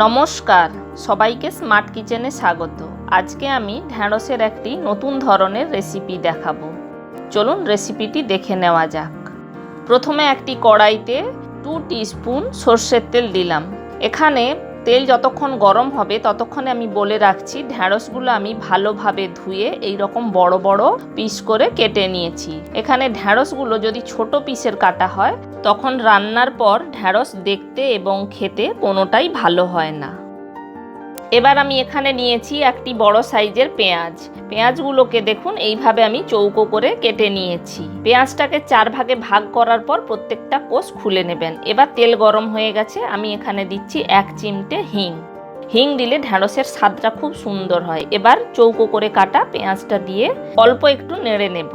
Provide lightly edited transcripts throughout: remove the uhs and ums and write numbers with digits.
নমস্কার, সবাইকে স্মার্ট কিচেনে স্বাগত। আজকে আমি ঢ্যাঁড়সের একটি নতুন ধরনের রেসিপি দেখাবো। চলুন রেসিপিটি দেখে নেওয়া যাক। প্রথমে একটি কড়াইতে 2 টিস্পুন সরষের তেল দিলাম। এখানে তেল যতক্ষণ গরম হবে ততক্ষণে আমি বলে রাখছি, ঢ্যাঁড়সগুলো আমি ভালোভাবে ধুয়ে এই রকম বড় বড় পিস করে কেটে নিয়েছি। এখানে ঢ্যাঁড়সগুলো যদি ছোট পিসের কাটা হয় তখন রান্নার পর ঢ্যাঁড়স দেখতে এবং খেতে কোনোটাই ভালো হয় না। এবার আমি এখানে নিয়েছি একটি বড় সাইজের পেঁয়াজ। পেঁয়াজগুলোকে দেখুন এইভাবে আমি চৌকো করে কেটে নিয়েছি। পেঁয়াজটাকে 4 ভাগে ভাগ করার পর প্রত্যেকটা কোষ খুলে নেবেন। এবার তেল গরম হয়ে গেছে, আমি এখানে দিচ্ছি 1 চিমটে হিং। হিং দিলে ঢ্যাঁড়সের স্বাদটা খুব সুন্দর হয়। এবার চৌকো করে কাটা পেঁয়াজটা দিয়ে অল্প একটু নেড়ে নেব।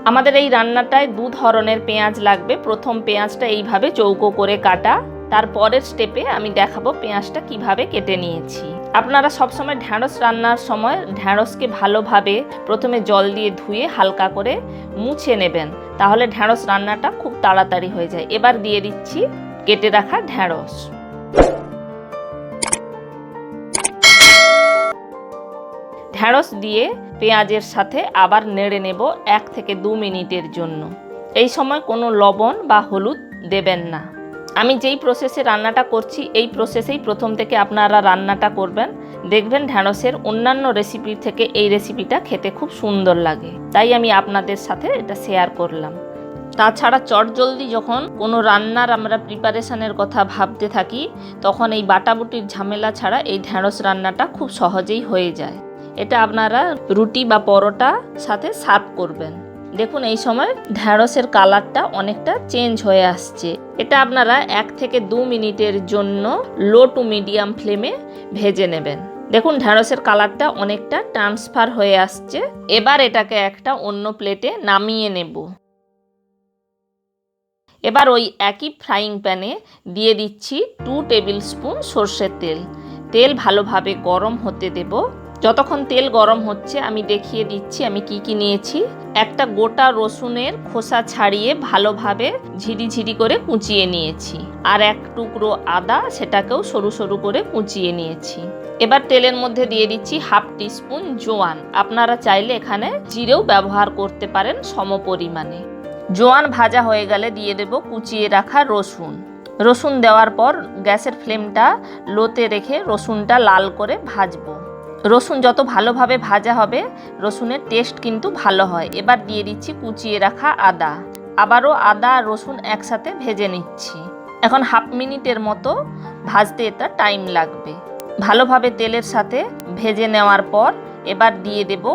আমাদের এই রান্নাটায় 2 ধরনের পেঁয়াজ লাগবে। প্রথম পেঁয়াজটা এইভাবে চৌকো করে কাটা, তারপরের স্টেপে আমি দেখাবো পেঁয়াজটা কিভাবে কেটে নিয়েছি। আপনারা সবসময় ঢ্যাঁড়স রান্নার সময় ঢ্যাঁড়সকে ভালোভাবে প্রথমে জল দিয়ে ধুয়ে হালকা করে মুছে নেবেন, তাহলে ঢ্যাঁড়স রান্নাটা খুব তাড়াতাড়ি হয়ে যায়। এবার দিয়ে দিচ্ছি কেটে রাখা ঢ্যাঁড়স। ঢ্যাঁড়স দিয়ে পেঁয়াজের সাথে আবার নেড়ে নেব 1 থেকে 2 মিনিটের জন্য। এই সময় কোনো লবণ বা হলুদ দেবেন না। আমি যেই প্রসেসে রান্নাটা করছি এই প্রসেসেই প্রথম থেকে আপনারা রান্নাটা করবেন, দেখবেন ঢ্যাঁড়সের অন্যান্য রেসিপির থেকে এই রেসিপিটা খেতে খুব সুন্দর লাগে। তাই আমি আপনাদের সাথে এটা শেয়ার করলাম। তাছাড়া চটজলদি যখন কোনো রান্নার আমরা প্রিপারেশনের কথা ভাবতে থাকি তখন এই বাটাবুটির ঝামেলা ছাড়া এই ঢ্যাঁড়স রান্নাটা খুব সহজেই হয়ে যায়। এটা আপনারা রুটি বা পরোটা সাথে সার্ভ করবেন। দেখুন এই সময় ঢ্যাঁড়সের কালারটা অনেকটা চেঞ্জ হয়ে আসছে। এটা আপনারা 1 থেকে 2 মিনিটের জন্য লো টু মিডিয়াম ফ্লেমে ভেজে নেবেন। দেখুন ঢ্যাঁড়সের কালারটা অনেকটা ট্রান্সফার হয়ে আসছে। এবার এটাকে একটা অন্য প্লেটে নামিয়ে নেব। এবার ওই একই ফ্রাইং প্যানে দিয়ে দিচ্ছি 2 টেবিল স্পুন সরষের তেল। তেল ভালোভাবে গরম হতে দেব। যতক্ষণ তেল গরম হচ্ছে আমি দেখিয়ে দিচ্ছি আমি কি নিয়েছি। একটা গোটা রসুনের খোসা ছাড়িয়ে ভালোভাবে ঝিরি করে কুচিয়ে নিয়েছি, আর 1 টুকরো আদা, সেটাকেও সরু সরু করে কুচিয়ে নিয়েছি। এবার তেলের মধ্যে দিয়ে দিচ্ছি 1/2 টিস্পুন জোয়ান। আপনারা চাইলে এখানে জিরেও ব্যবহার করতে পারেন সমপরিমাণে। জোয়ান ভাজা হয়ে গেলে দিয়ে দেব কুচিয়ে রাখা রসুন। রসুন দেওয়ার পর গ্যাসের ফ্লেমটা লোতে রেখে রসুনটা লাল করে ভাজবো। রসুন যত ভালোভাবে ভাজা হবে রসুনের টেস্ট কিন্তু ভালো হয়। এবার দিয়ে দিচ্ছি কুচিয়ে রাখা আদা। আবারও আদা আর রসুন একসাথে ভেজে নিচ্ছি। এখন 1/2 মিনিটের মতো ভাজতে এটা টাইম লাগবে। ভালোভাবে তেলের সাথে ভেজে নেওয়ার পর এবার দিয়ে দেব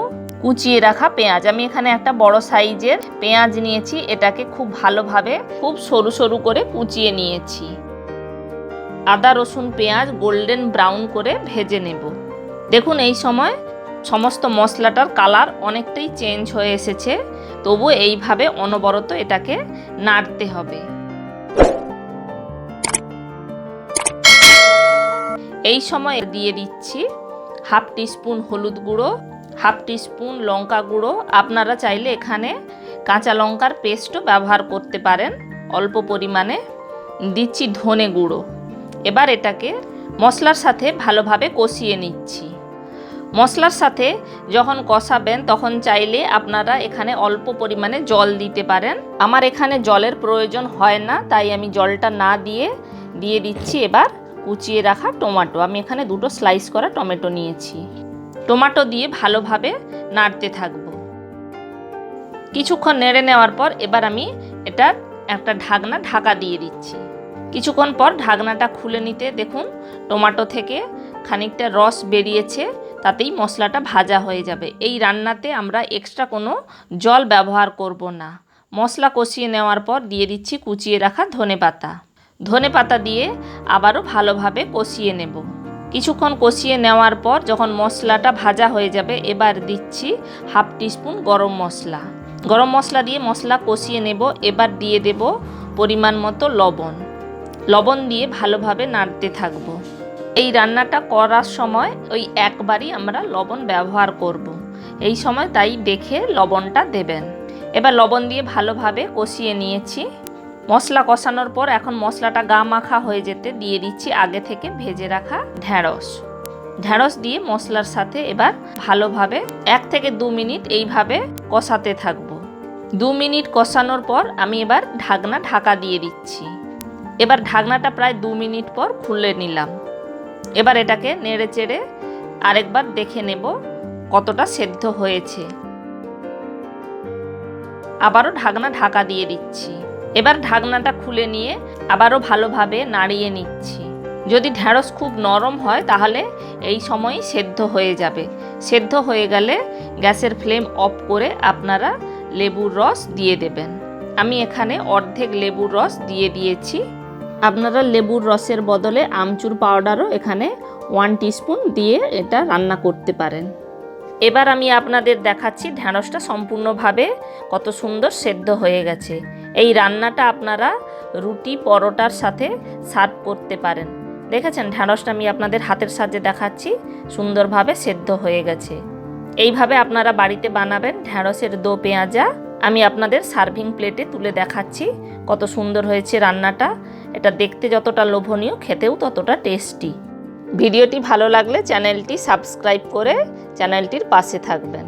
কুচিয়ে রাখা পেঁয়াজ। আমি এখানে একটা বড় সাইজের পেঁয়াজ নিয়েছি, এটাকে খুব ভালোভাবে খুব সরু সরু করে কুচিয়ে নিয়েছি। আদা রসুন পেঁয়াজ গোল্ডেন ব্রাউন করে ভেজে নেব। দেখুন এই সময় সমস্ত মশলাটার কালার অনেকটাই চেঞ্জ হয়ে এসেছে, তবু এইভাবে অনবরত এটাকে নাড়তে হবে। এই সময় দিয়ে দিচ্ছি 1/2 টিস্পুন হলুদ গুঁড়ো, 1/2 টিস্পুন লঙ্কা গুঁড়ো। আপনারা চাইলে এখানে কাঁচা লঙ্কার পেস্টও ব্যবহার করতে পারেন অল্প পরিমাণে। দিচ্ছি ধনে গুঁড়ো। এবার এটাকে মশলার সাথে ভালোভাবে কষিয়ে নিচ্ছি। মশলার সাথে যখন কষাবেন তখন চাইলে আপনারা এখানে অল্প পরিমাণে জল দিতে পারেন। আমার এখানে জলের প্রয়োজন হয় না, তাই আমি জলটা না দিয়ে দিচ্ছি এবার কুচিয়ে রাখা টমেটো। আমি এখানে 2টো স্লাইস করা টমেটো নিয়েছি। টমেটো দিয়ে ভালোভাবে নাড়তে থাকব। কিছুক্ষণ নেড়ে নেওয়ার পর এবার আমি এটা একটা ঢাকা দিয়ে দিচ্ছি। কিছুক্ষণ পর ঢাকনাটা খুলে নিতে দেখুন টমেটো থেকে খানিকটা রস বেরিয়েছে, তাতেই মশলাটা ভাজা হয়ে যাবে। এই রান্নাতে আমরা এক্সট্রা কোনো জল ব্যবহার করব না। মশলা কষিয়ে নেওয়ার পর দিয়ে দিচ্ছি কুচিয়ে রাখা ধনেপাতা দিয়ে আবারও ভালোভাবে কষিয়ে নেব। কিছুক্ষণ কষিয়ে নেওয়ার পর যখন মশলাটা ভাজা হয়ে যাবে এবার দিচ্ছি 1/2 টিস্পুন গরম মশলা দিয়ে মশলা কষিয়ে নেব। এবার দিয়ে দেব পরিমাণ মতো লবণ দিয়ে ভালোভাবে নাড়তে থাকব। এই রান্নাটা করার সময় ওই একবারই আমরা লবণ ব্যবহার করব। এই সময় তাই দেখে লবণটা দেবেন। এবার লবণ দিয়ে ভালোভাবে কষিয়ে নিয়েছি। মশলা কষানোর পর এখন মশলাটা গা মাখা হয়ে যেতে দিয়ে দিচ্ছি আগে থেকে ভেজে রাখা ঢ্যাঁড়স। ঢ্যাঁড়স দিয়ে মশলার সাথে এবার ভালোভাবে 1 থেকে 2 মিনিট এইভাবে কষাতে থাকবো। 2 মিনিট কষানোর পর আমি এবার ঢাকা দিয়ে দিচ্ছি। এবার ঢাকনাটা প্রায় 2 মিনিট পর খুলে নিলাম। এবার এটাকে নেড়ে চেড়ে আরেকবার দেখে নেব কতটা সেদ্ধ হয়েছে। আবারও ঢাকা দিয়ে দিচ্ছি। এবার ঢাকনাটা খুলে নিয়ে আবারও ভালোভাবে নাড়িয়ে নিচ্ছি। যদি ঢ্যাঁড়স খুব নরম হয় তাহলে এই সময়ই সেদ্ধ হয়ে যাবে। সেদ্ধ হয়ে গেলে গ্যাসের ফ্লেম অফ করে আপনারা লেবুর রস দিয়ে দেবেন। আমি এখানে অর্ধেক লেবুর রস দিয়ে দিয়েছি। আপনারা লেবুর রসের বদলে আমচুর পাউডারও এখানে 1 টিস্পুন দিয়ে এটা রান্না করতে পারেন। এবার আমি আপনাদের দেখাচ্ছি ঢ্যাঁড়সটা সম্পূর্ণভাবে কত সুন্দর সেদ্ধ হয়ে গেছে। এই রান্নাটা আপনারা রুটি পরোটার সাথে সার্ভ করতে পারেন। দেখেছেন ঢ্যাঁড়সটা আমি আপনাদের হাতের সাহায্যে দেখাচ্ছি, সুন্দরভাবে সেদ্ধ হয়ে গেছে। এইভাবে আপনারা বাড়িতে বানাবেন ঢ্যাঁড়সের দো পেঁয়াজা। আমি আপনাদের সার্ভিং প্লেটে তুলে দেখাচ্ছি কত সুন্দর হয়েছে রান্নাটা। এটা দেখতে যতটা লোভনীয়, খেতেও ততটা টেস্টি। ভিডিওটি ভালো লাগলে চ্যানেলটি সাবস্ক্রাইব করে চ্যানেলটির পাশে থাকবেন।